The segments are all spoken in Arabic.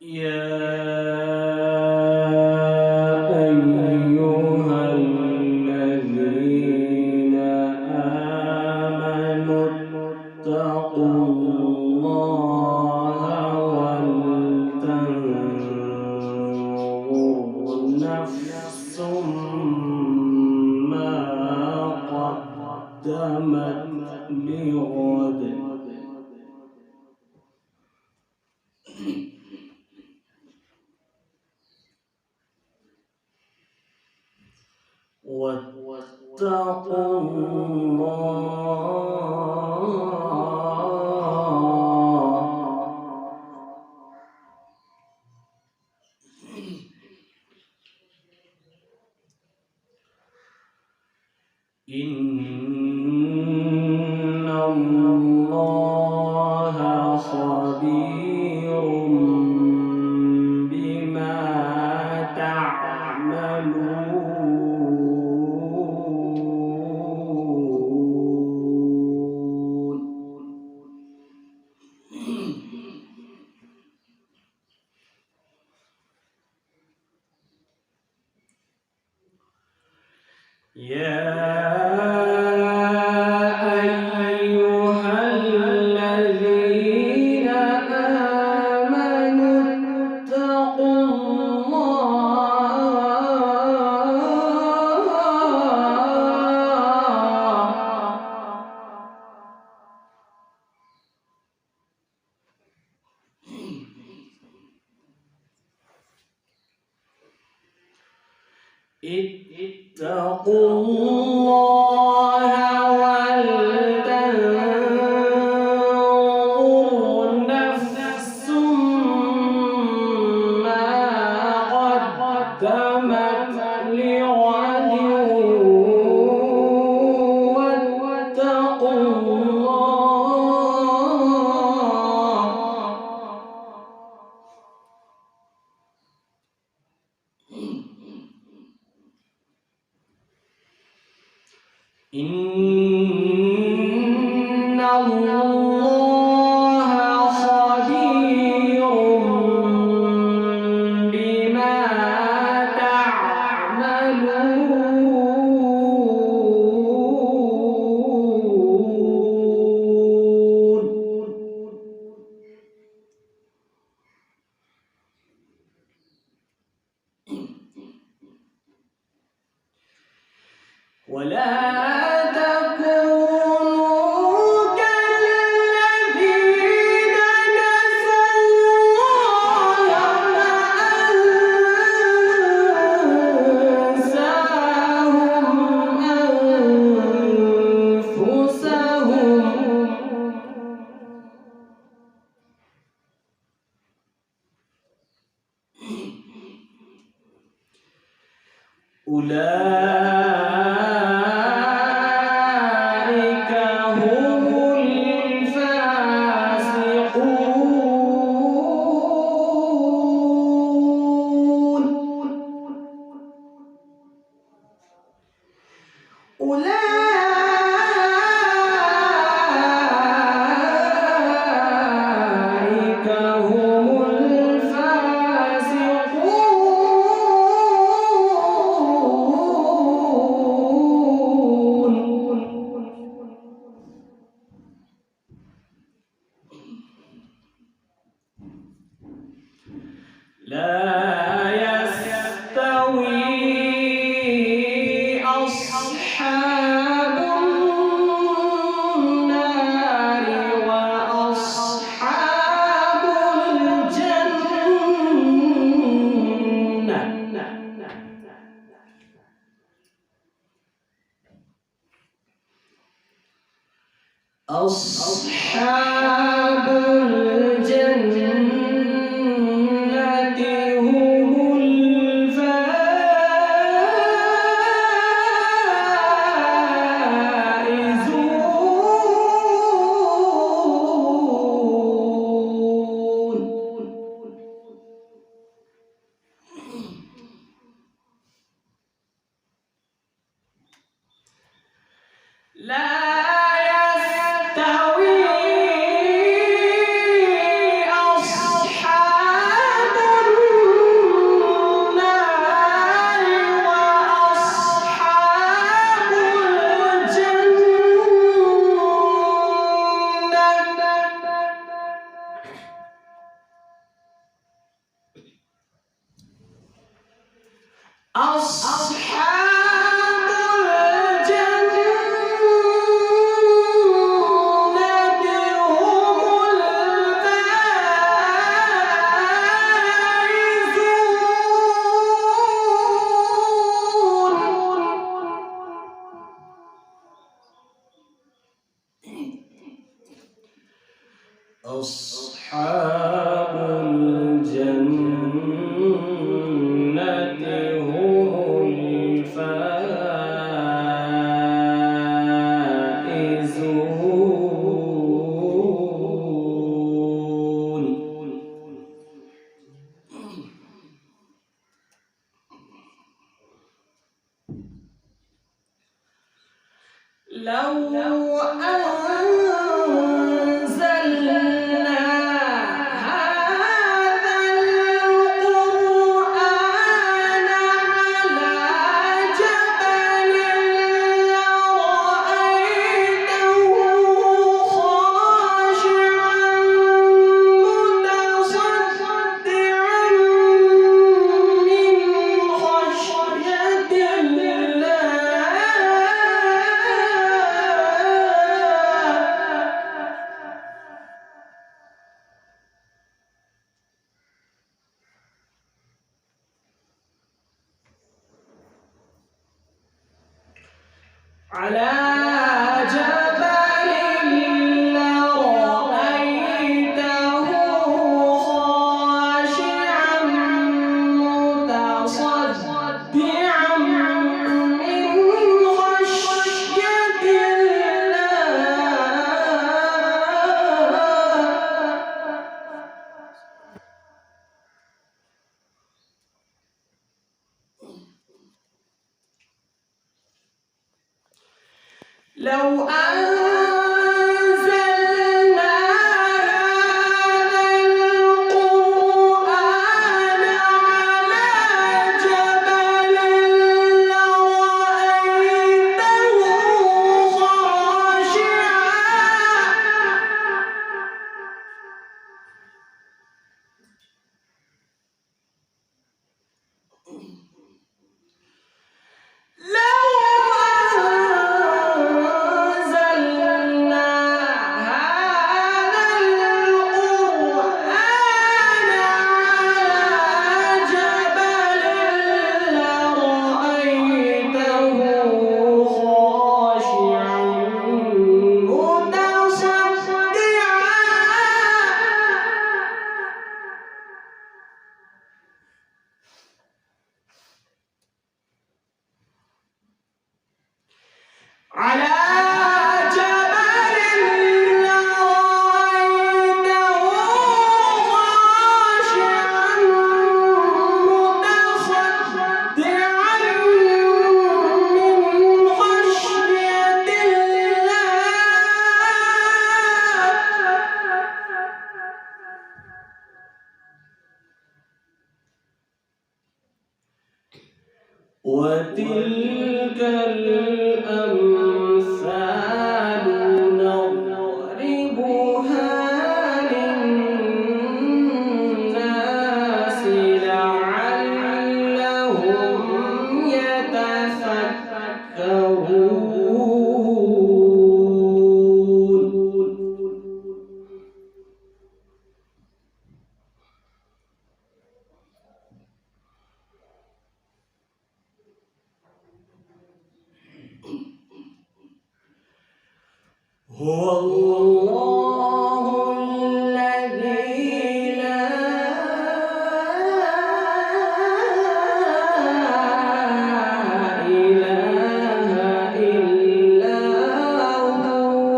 يا أيها الذين آمنوا اتقوا الله ولتنظر نفس ما قدمت لغد واتقوا الله إن الله خبير بما تعملون يا أيها الذين آمنوا اتقوا اتقوا الله ولتنظر نفس ما قدمت لغد واتقوا الله إن الله خبير بما تعملون ولا تكونوا كالذين نسوا الله فأنساهم أنفسهم أولئك هم الفاسقون أولئك هم لا يستوي أصحاب النار وأصحاب الجنة أصحاب الجنة هم الفائزون لا يستوي أصحاب الجنة هم الفائزون. لو أنزلنا هذا القرآن على جبل لرأيته خاشعا متصدعا من خشية الله. على جبل لرأيته خاشعا متصدعا من خشية الله. لو أنزلنا هذا القرآن على جبل لرأيته على جبل لرأيته خاشعا متصدعا من خشية الله. وتلك الأمثال نضربها للناس لعلهم يتفكرون. هو الله الذي لا إله إلا هو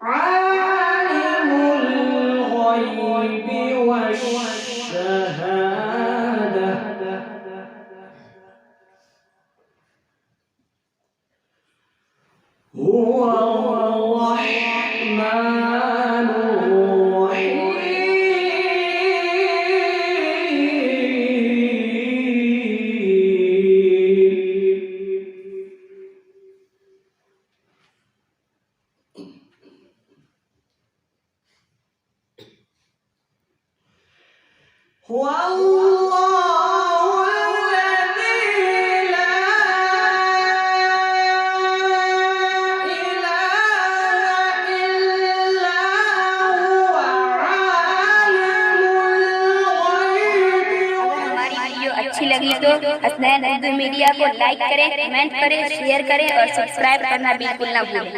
عالم الغيب والشهادة هو الرحمن الرحيم. هو الله الذي لا إله إلا هو عالم الغيب हमारी वीडियो अच्छी लगी तो हसनैन उर्दू मीडिया को लाइक करें, कमेंट करें, शेयर करें और सब्सक्राइब करना बिल्कुल ना भूलें।